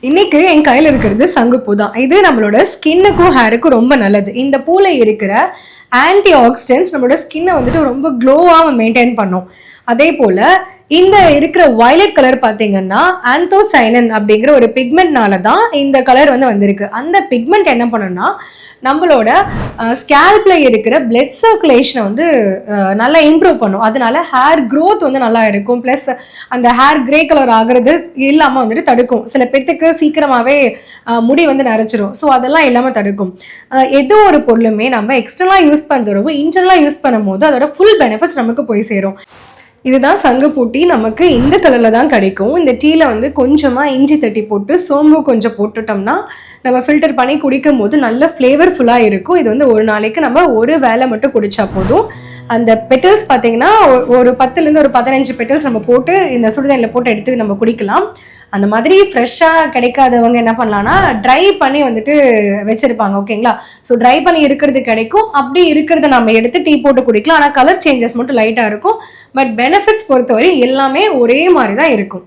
இன்னைக்கு என் கையில் இருக்கிறது சங்குப்பூ தான். இது நம்மளோட ஸ்கின்னுக்கும் ஹேருக்கும் ரொம்ப நல்லது. இந்த பூல இருக்கிற ஆன்டி ஆக்சிடென்ட்ஸ் நம்மளோட ஸ்கின்னை வந்துட்டு ரொம்ப க்ளோவாக மெயின்டைன் பண்ணும். அதே போல இந்த இருக்கிற வயலட் கலர் பார்த்தீங்கன்னா ஆந்தோசைனன் அப்படிங்கிற ஒரு பிக்மெண்ட்னால தான் இந்த கலர் வந்திருக்கு. அந்த பிக்மெண்ட் என்ன பண்ணுன்னா நம்மளோட ஸ்கேல்ப்ல இருக்கிற பிளட் சர்க்குலேஷனை நல்லா இம்ப்ரூவ் பண்ணும். அதனால ஹேர் க்ரோத் நல்லா இருக்கும். ப்ளஸ் அந்த ஹேர் கிரே கலர் ஆகுறது இல்லாமல் தடுக்கும். சில பேர்த்துக்கு சீக்கிரமாகவே முடி நரைச்சிரும். ஸோ அதெல்லாம் இல்லாமல் தடுக்கும். ஏதோ ஒரு பொருளுமே நம்ம எக்ஸ்டர்னலாக யூஸ் பண்ணுறவங்க இன்டர்னலாக யூஸ் பண்ணும் போது அதோட ஃபுல் பெனிஃபிட்ஸ் நமக்கு போய் சேரும். இதுதான் சங்குப்பூ டீ. நமக்கு இந்த கலரில் தான் கிடைக்கும். இந்த டீயில் கொஞ்சமாக இஞ்சி தட்டி போட்டு சோம்பு கொஞ்சம் போட்டுட்டோம்னா நம்ம ஃபில்டர் பண்ணி குடிக்கும் போது நல்ல ஃப்ளேவர்ஃபுல்லாக இருக்கும். இது ஒரு நாளைக்கு நம்ம ஒரு வேளை மட்டும் குடித்தா போதும். அந்த பெட்டல்ஸ் பார்த்தீங்கன்னா ஒரு 10லேருந்து ஒரு 15 பெட்டல்ஸ் நம்ம போட்டு இந்த சுடுதண்ணில் போட்டு எடுத்து நம்ம குடிக்கலாம். அந்த மாதிரி ஃப்ரெஷ்ஷாக கிடைக்காதவங்க என்ன பண்ணலாம்னா ட்ரை பண்ணி வச்சிருப்பாங்க. ஓகேங்களா? ஸோ ட்ரை பண்ணி இருக்கிறது கிடைக்கும். அப்படி இருக்கிறத நம்ம எடுத்து டீ போட்டு குடிக்கலாம். ஆனால் கலர் சேஞ்சஸ் மட்டும் லைட்டாக இருக்கும். பட் பெனிஃபிட்ஸ் பொறுத்தவரை எல்லாமே ஒரே மாதிரி தான் இருக்கும்.